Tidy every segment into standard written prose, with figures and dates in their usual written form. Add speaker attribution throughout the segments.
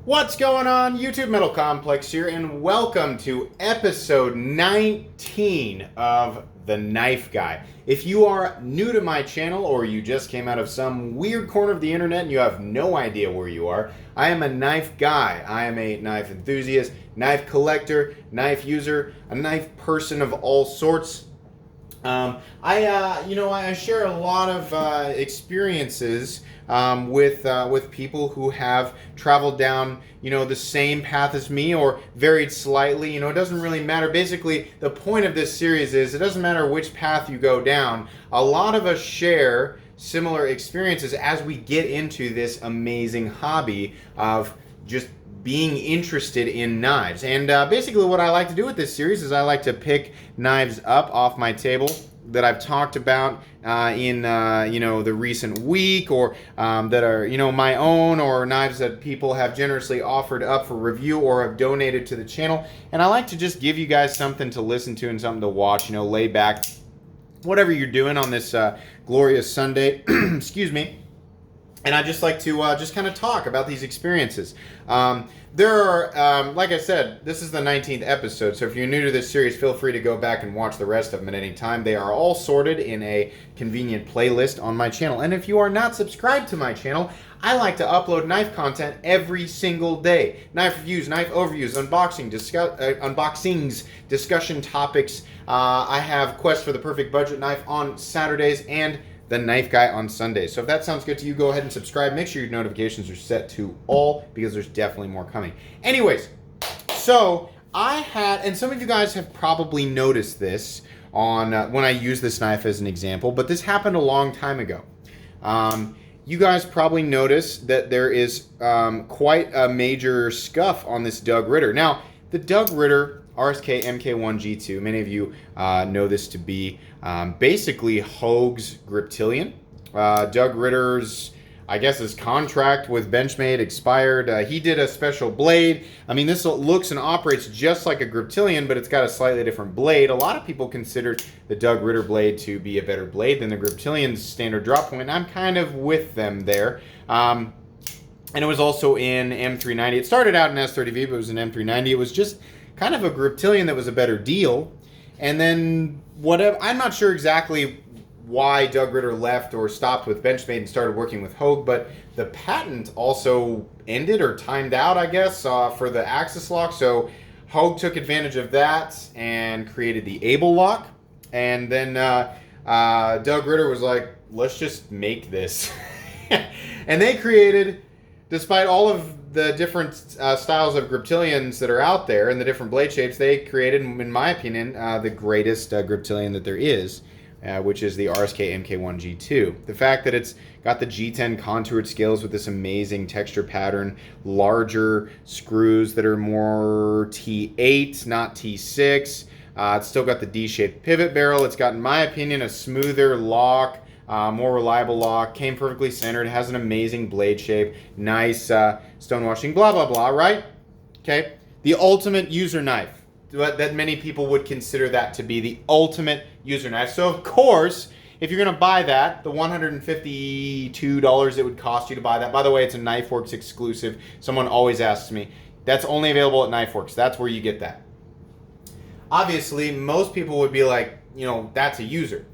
Speaker 1: What's going on? YouTube Metal Complex here, and welcome to episode 19 of The Knife Guy. If you are new to my channel, or you just came out of some weird corner of the internet and you have no idea where you are, I am a knife guy. I am a knife enthusiast, knife collector, knife user, a knife person of all sorts. I share a lot of experiences with people who have traveled down, the same path as me or varied slightly. It doesn't really matter. Basically, the point of this series is it doesn't matter which path you go down. A lot of us share similar experiences as we get into this amazing hobby of just being interested in knives. And basically what I like to do with this series is I like to pick knives up off my table that I've talked about in the recent week, or that are my own, or knives that people have generously offered up for review or have donated to the channel. And I like to just give you guys something to listen to and something to watch, lay back, whatever you're doing on this glorious Sunday. Excuse me. And I just like to just kind of talk about these experiences. There are, like I said, this is the 19th episode, so if you're new to this series, feel free to go back and watch the rest of them at any time. They are all sorted in a convenient playlist on my channel. And if you are not subscribed to my channel, I like to upload knife content every single day. Knife reviews, knife overviews, unboxings, discussion topics. I have Quest for the Perfect Budget Knife on Saturdays and The Knife Guy on Sundays. So if that sounds good to you, go ahead and subscribe. Make sure your notifications are set to all, because there's definitely more coming. Anyways, so I had, and some of you guys have probably noticed this on when I use this knife as an example, but this happened a long time ago. You guys probably noticed that there is quite a major scuff on this Doug Ritter. Now, the Doug Ritter RSK MK1 G2. Many of you know this to be basically Hogue's Griptilian. Doug Ritter's, I guess, his contract with Benchmade expired. He did a special blade. I mean, this looks and operates just like a Griptilian, but it's got a slightly different blade. A lot of people consider the Doug Ritter blade to be a better blade than the Griptilian's standard drop point, and I'm kind of with them there. And it was also in M390. It started out in S30V, but it was in M390. It was just kind of a Griptilian that was a better deal. And then whatever, I'm not sure exactly why Doug Ritter left or stopped with Benchmade and started working with Hogue, but the patent also ended or timed out, I guess, for the Axis lock. So Hogue took advantage of that and created the Able lock. And then Doug Ritter was like, let's just make this. And they created, despite all of the different styles of Griptilians that are out there and the different blade shapes, they created, in my opinion, the greatest Griptilian that there is, which is the RSK MK1 G2. The fact that it's got the G10 contoured scales with this amazing texture pattern, larger screws that are more T8, not T6. It's still got the D-shaped pivot barrel. It's got, in my opinion, a smoother lock, more reliable lock, came perfectly centered, has an amazing blade shape, nice stonewashing, blah, blah, blah, right? Okay. The ultimate user knife. That many people would consider that to be the ultimate user knife. So, of course, if you're going to buy that, the $152 it would cost you to buy that. By the way, it's a KnifeWorks exclusive. Someone always asks me. That's only available at KnifeWorks. That's where you get that. Obviously, most people would be like, that's a user.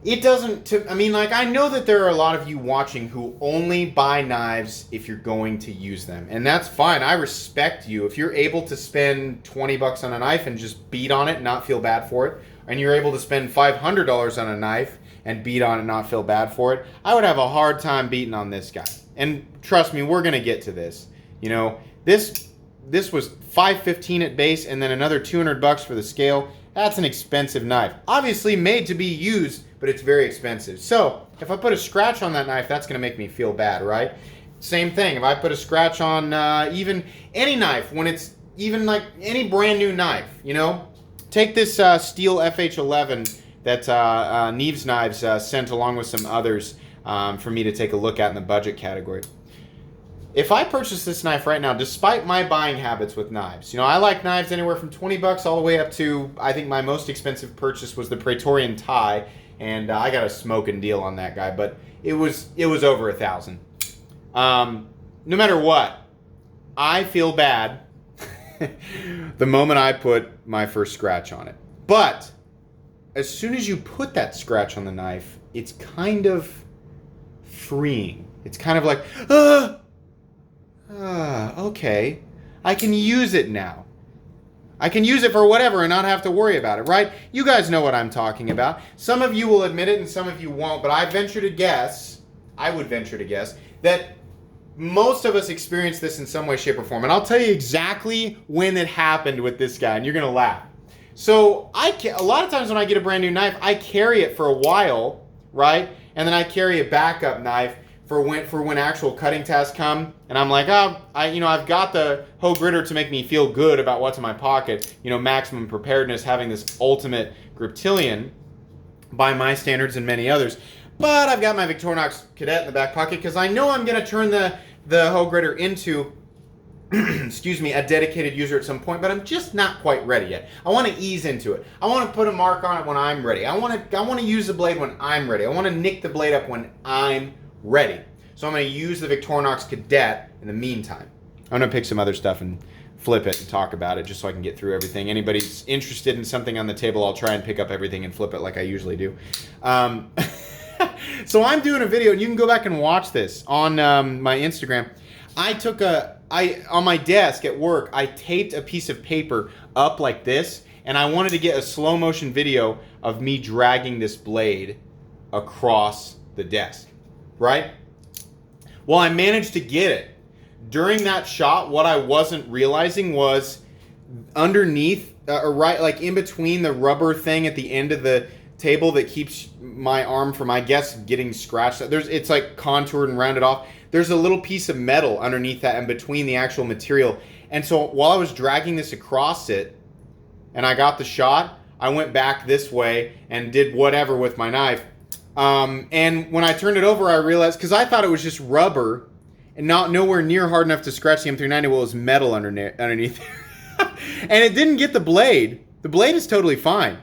Speaker 1: It doesn't, I know that there are a lot of you watching who only buy knives if you're going to use them. And that's fine. I respect you. If you're able to spend 20 bucks on a knife and just beat on it and not feel bad for it, and you're able to spend $500 on a knife and beat on it and not feel bad for it, I would have a hard time beating on this guy. And trust me, we're going to get to this. This was $515 at base and then another 200 bucks for the scale. That's an expensive knife. Obviously made to be used, but it's very expensive. So if I put a scratch on that knife, that's going to make me feel bad, right? Same thing. If I put a scratch on even any knife, when it's even like any brand new knife, take this steel FH11 that Neves Knives sent along with some others for me to take a look at in the budget category. If I purchase this knife right now, despite my buying habits with knives, I like knives anywhere from 20 bucks all the way up to, I think my most expensive purchase was the Praetorian Tie, and I got a smoking deal on that guy, but it was over $1,000. No matter what, I feel bad the moment I put my first scratch on it. But as soon as you put that scratch on the knife, it's kind of freeing. It's kind of like, okay, I can use it now. I can use it for whatever and not have to worry about it, right? You guys know what I'm talking about. Some of you will admit it and some of you won't, but I would venture to guess, that most of us experience this in some way, shape, or form. And I'll tell you exactly when it happened with this guy, and you're going to laugh. So a lot of times when I get a brand new knife, I carry it for a while, right? And then I carry a backup knife for when actual cutting tasks come, and I'm like, I've got the Hogue Ritter to make me feel good about what's in my pocket. Maximum preparedness, having this ultimate Griptilian by my standards and many others. But I've got my Victorinox Cadet in the back pocket because I know I'm going to turn the Hogue Ritter into, a dedicated user at some point, but I'm just not quite ready yet. I want to ease into it. I want to put a mark on it when I'm ready. I want to use the blade when I'm ready. I want to nick the blade up when I'm ready. So I'm going to use the Victorinox Cadet in the meantime. I'm going to pick some other stuff and flip it and talk about it just so I can get through everything. Anybody's interested in something on the table, I'll try and pick up everything and flip it like I usually do. So I'm doing a video, and you can go back and watch this on my Instagram. On my desk at work, I taped a piece of paper up like this, and I wanted to get a slow motion video of me dragging this blade across the desk, right? Well, I managed to get it. During that shot, what I wasn't realizing was underneath, like in between the rubber thing at the end of the table that keeps my arm from, I guess, getting scratched. It's like contoured and rounded off. There's a little piece of metal underneath that and between the actual material. And so while I was dragging this across it and I got the shot, I went back this way and did whatever with my knife. And when I turned it over, I realized, because I thought it was just rubber and nowhere near hard enough to scratch the M390, well, it was metal underneath. And it didn't get the blade. The blade is totally fine.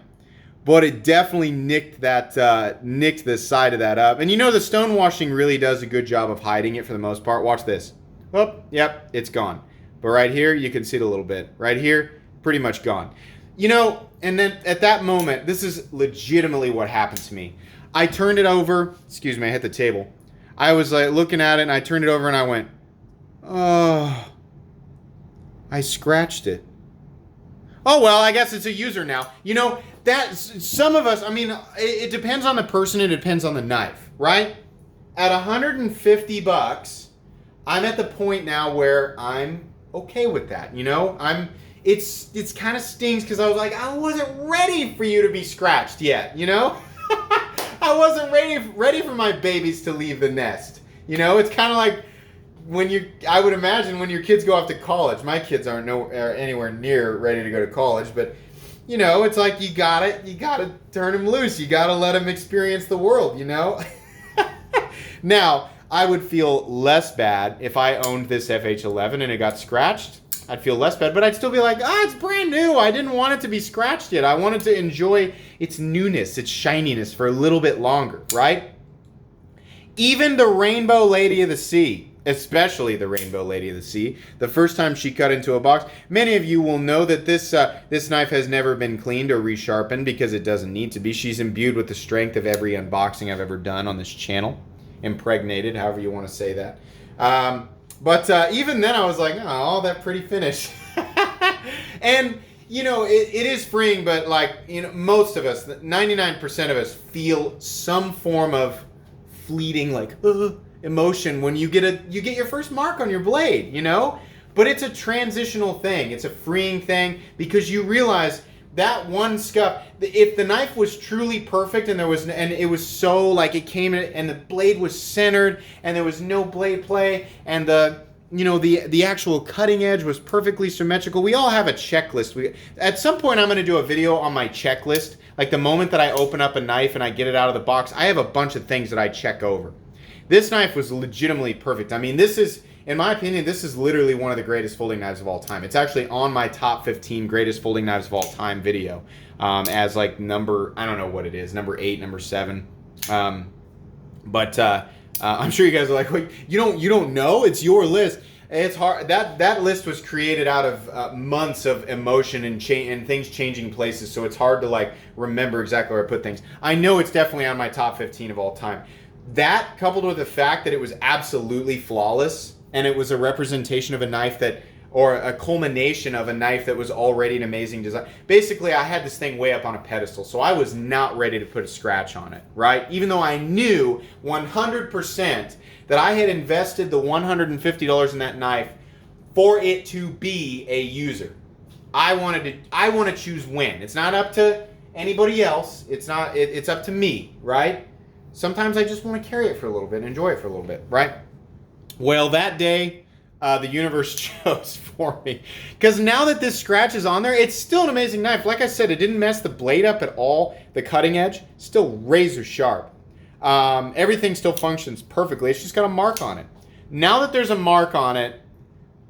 Speaker 1: But it definitely nicked the side of that up. And the stone washing really does a good job of hiding it for the most part. Watch this. Oh, yep, it's gone. But right here, you can see it a little bit. Right here, pretty much gone. And then at that moment, this is legitimately what happened to me. I turned it over. Excuse me, I hit the table. I was like looking at it, and I turned it over, and I went, oh, I scratched it. Oh, well, I guess it's a user now. That some of us, it depends on the person, it depends on the knife, right? At $150, I'm at the point now where I'm okay with that, It's kind of stings because I was like, I wasn't ready for you to be scratched yet, I wasn't ready for my babies to leave the nest. It's kind of like I would imagine when your kids go off to college. My kids aren't anywhere near ready to go to college, but it's like you gotta turn them loose. You gotta let them experience the world, Now, I would feel less bad if I owned this FH11 and it got scratched. I'd feel less bad, but I'd still be like, it's brand new. I didn't want it to be scratched yet. I wanted to enjoy its newness, its shininess for a little bit longer, right? Even the Rainbow Lady of the Sea, especially the Rainbow Lady of the Sea, the first time she cut into a box, many of you will know that this knife has never been cleaned or resharpened because it doesn't need to be. She's imbued with the strength of every unboxing I've ever done on this channel. Impregnated, however you want to say that. But even then I was like, oh, that pretty finish. And, it is freeing, but most of us, 99% of us feel some form of fleeting, emotion when you get your first mark on your blade, But it's a transitional thing. It's a freeing thing because you realize that one scuff, if the knife was truly perfect and it was so it came in and the blade was centered and there was no blade play and the actual cutting edge was perfectly symmetrical. We all have a checklist. At some point I'm going to do a video on my checklist. Like the moment that I open up a knife and I get it out of the box, I have a bunch of things that I check over. This knife was legitimately perfect. This is, in my opinion, this is literally one of the greatest folding knives of all time. It's actually on my top 15 greatest folding knives of all time video as number, I don't know what it is, number 8, number 7. But I'm sure you guys are like, wait, you don't know? It's your list. It's hard. That list was created out of months of emotion and and things changing places, so it's hard to like remember exactly where I put things. I know it's definitely on my top 15 of all time. That coupled with the fact that it was absolutely flawless and it was a representation of a knife that, or a culmination of a knife that was already an amazing design. Basically, I had this thing way up on a pedestal, so I was not ready to put a scratch on it, right? Even though I knew 100% that I had invested the $150 in that knife for it to be a user. I want to choose when. It's not up to anybody else. It's up to me, right? Sometimes I just want to carry it for a little bit, enjoy it for a little bit, right? Well, that day, the universe chose for me. Because now that this scratch is on there, it's still an amazing knife. Like I said, it didn't mess the blade up at all. The cutting edge, still razor sharp. Everything still functions perfectly. It's just got a mark on it. Now that there's a mark on it,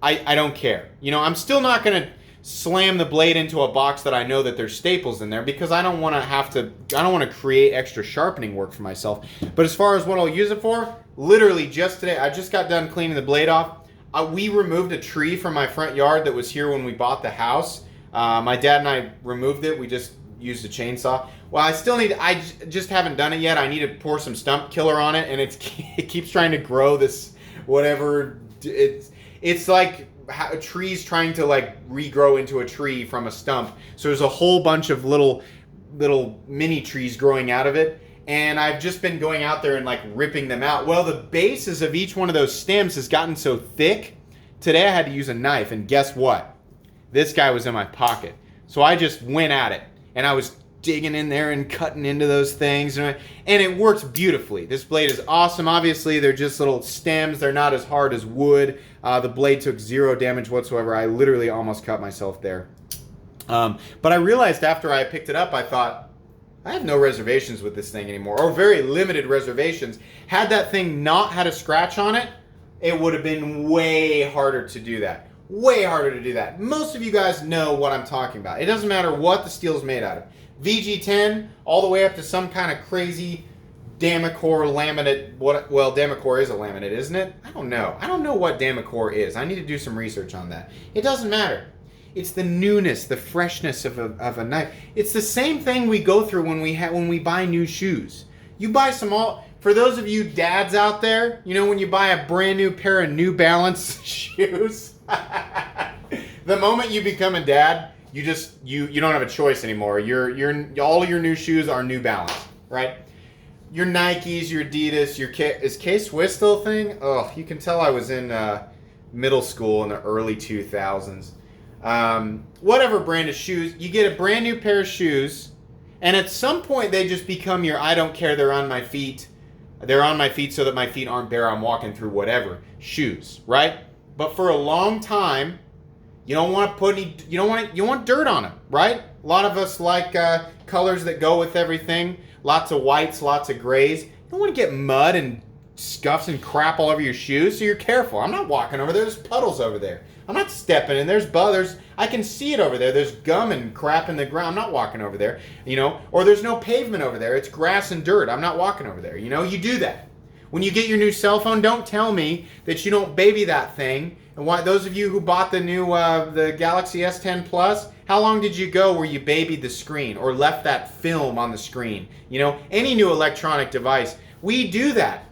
Speaker 1: I don't care. You know, I'm still not going to slam the blade into a box that I know that there's staples in there because I don't want to create extra sharpening work for myself. But as far as what I'll use it for, literally just today, I just got done cleaning the blade off. We removed a tree from my front yard that was here when we bought the house. My dad and I removed it. We just used a chainsaw. Well, I just haven't done it yet. I need to pour some stump killer on it, and it keeps trying to grow this whatever. It's like trees trying to like regrow into a tree from a stump. So there's a whole bunch of little mini trees growing out of it. And I've just been going out there and like ripping them out. Well, the bases of each one of those stems has gotten so thick. Today I had to use a knife, and guess what? This guy was in my pocket. So I just went at it, and I was digging in there and cutting into those things, and it works beautifully. This blade is awesome. Obviously, they're just little stems. They're not as hard as wood. The blade took 0 damage whatsoever. I literally almost cut myself there. But I realized after I picked it up, I thought, I have no reservations with this thing anymore, or very limited reservations. Had that thing not had a scratch on it, it would have been way harder to do that. Way harder to do that. Most of you guys know what I'm talking about. It doesn't matter what the steel is made out of. VG10 all the way up to some kind of crazy Damacor laminate. Well, Damacor is a laminate, isn't it? I don't know. I don't know what Damacor is. I need to do some research on that. It doesn't matter. It's the newness, the freshness of a knife. It's the same thing we go through when we buy new shoes. You buy for those of you dads out there, you know when you buy a brand new pair of New Balance shoes. The moment you become a dad, you don't have a choice anymore. All your new shoes are New Balance, right? Your Nikes, your Adidas, is K-Swiss still a thing? Oh, you can tell I was in middle school in the early 2000s. Whatever brand of shoes, you get a brand new pair of shoes, and at some point they just become your I don't care, they're on my feet. They're on my feet so that my feet aren't bare, I'm walking through whatever. Shoes, right? But for a long time, you don't want to put you want dirt on them, right? A lot of us like colors that go with everything. Lots of whites, lots of grays. You don't want to get mud and scuffs and crap all over your shoes, so you're careful. I'm not walking over there. There's puddles over there. I'm not stepping in. I can see it over there. There's gum and crap in the ground. I'm not walking over there, Or there's no pavement over there. It's grass and dirt. I'm not walking over there, You do that. When you get your new cell phone, don't tell me that you don't baby that thing. And why those of you who bought the new the Galaxy S10 Plus, how long did you go where you babied the screen or left that film on the screen? Any new electronic device, we do that.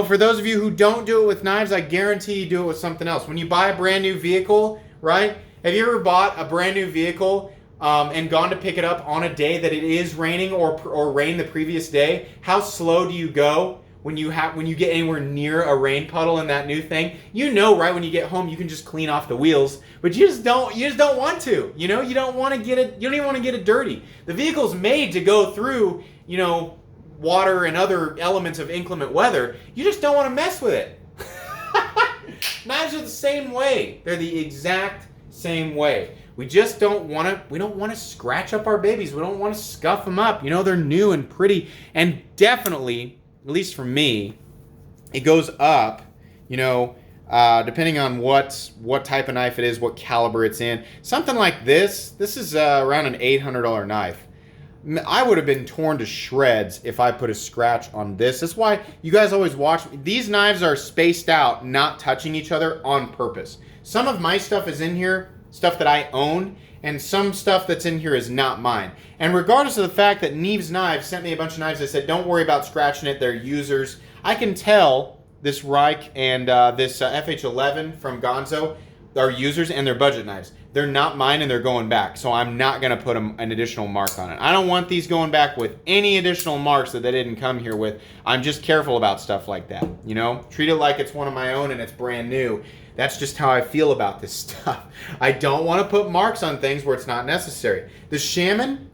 Speaker 1: For those of you who don't do it with knives, I guarantee you do it with something else. When you buy a brand new vehicle, right? Have you ever bought a brand new vehicle and gone to pick it up on a day that it is raining or rained the previous day? How slow do you go when you get anywhere near a rain puddle in that new thing? Right when you get home, you can just clean off the wheels, but you just don't want to. You don't want to get it. You don't even want to get it dirty. The vehicle's made to go through, water and other elements of inclement weather. You just don't want to mess with it. Knives are the same way. They're the exact same way. We just don't want to scratch up our babies. We don't want to scuff them up. They're new and pretty, and definitely, at least for me, it goes up, depending on what type of knife it is, what caliber it's in. Something like this is around an $800 knife. I would have been torn to shreds if I put a scratch on this. That's why you guys always watch me. These knives are spaced out, not touching each other on purpose. Some of my stuff is in here, stuff that I own, and some stuff that's in here is not mine. And regardless of the fact that Neeves Knives sent me a bunch of knives, they said, don't worry about scratching it, they're users. I can tell this Reich and this FH11 from Gonzo are users and they're budget knives. They're not mine and they're going back, so I'm not going to put an additional mark on it. I don't want these going back with any additional marks that they didn't come here with. I'm just careful about stuff like that, you know? Treat it like it's one of my own and it's brand new. That's just how I feel about this stuff. I don't want to put marks on things where it's not necessary. The Shaman,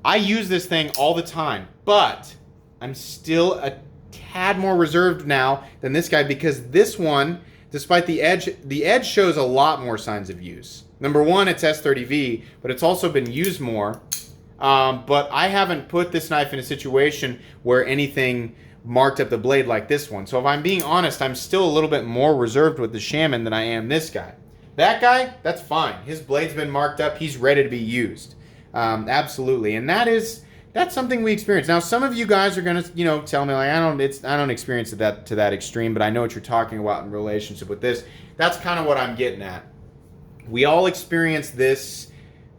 Speaker 1: I use this thing all the time, but I'm still a tad more reserved now than this guy because this one, despite the edge shows a lot more signs of use. Number one, it's S30V, but it's also been used more. But I haven't put this knife in a situation where anything marked up the blade like this one. So if I'm being honest, I'm still a little bit more reserved with the Shaman than I am this guy. That guy, that's fine. His blade's been marked up. He's ready to be used. Absolutely. And that's something we experience. Now, some of you guys are going to, tell me like I don't experience it to that extreme, but I know what you're talking about in relationship with this. That's kind of what I'm getting at. We all experience this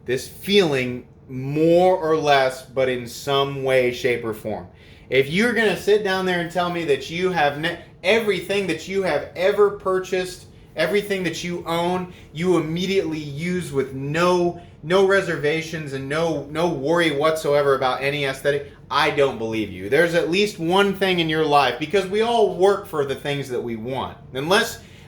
Speaker 1: feeling more or less, but in some way, shape, or form. If you're going to sit down there and tell me that you have everything that you have ever purchased, everything that you own, you immediately use with no reservations and no worry whatsoever about any aesthetic, I don't believe you. There's at least one thing in your life, because we all work for the things that we want.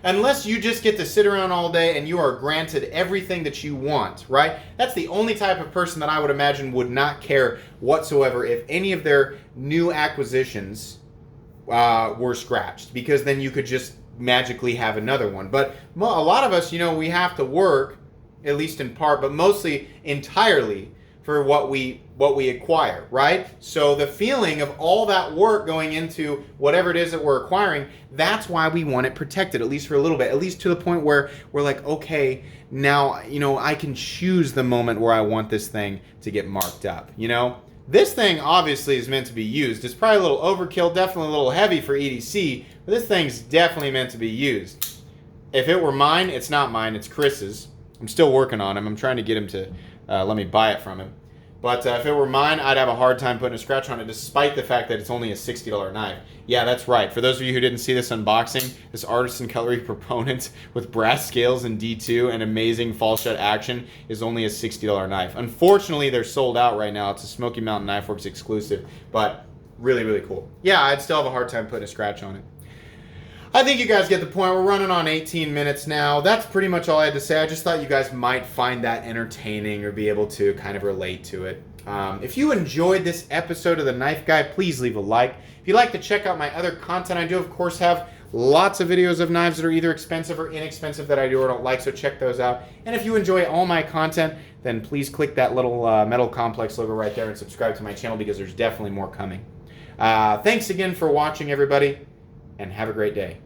Speaker 1: Unless you just get to sit around all day and you are granted everything that you want, right? That's the only type of person that I would imagine would not care whatsoever if any of their new acquisitions were scratched, because then you could just magically have another one. But a lot of us, we have to work, at least in part, but mostly entirely for what we acquire, right? So the feeling of all that work going into whatever it is that we're acquiring, that's why we want it protected, at least for a little bit, at least to the point where we're like, okay, now, I can choose the moment where I want this thing to get marked up, This thing obviously is meant to be used. It's probably a little overkill, definitely a little heavy for EDC, but this thing's definitely meant to be used. If it were mine, it's not mine, it's Chris's. I'm still working on him. I'm trying to get him to let me buy it from him. But if it were mine, I'd have a hard time putting a scratch on it, despite the fact that it's only a $60 knife. Yeah, that's right. For those of you who didn't see this unboxing, this Artisan Cutlery Proponent with brass scales and D2 and amazing fall shut action is only a $60 knife. Unfortunately, they're sold out right now. It's a Smoky Mountain Knife Works exclusive, but really, really cool. Yeah, I'd still have a hard time putting a scratch on it. I think you guys get the point. We're running on 18 minutes now. That's pretty much all I had to say. I just thought you guys might find that entertaining or be able to kind of relate to it. If you enjoyed this episode of The Knife Guy, please leave a like. If you'd like to check out my other content, I do, of course, have lots of videos of knives that are either expensive or inexpensive that I do or don't like, so check those out. And if you enjoy all my content, then please click that little Metal Complex logo right there and subscribe to my channel, because there's definitely more coming. Thanks again for watching, everybody, and have a great day.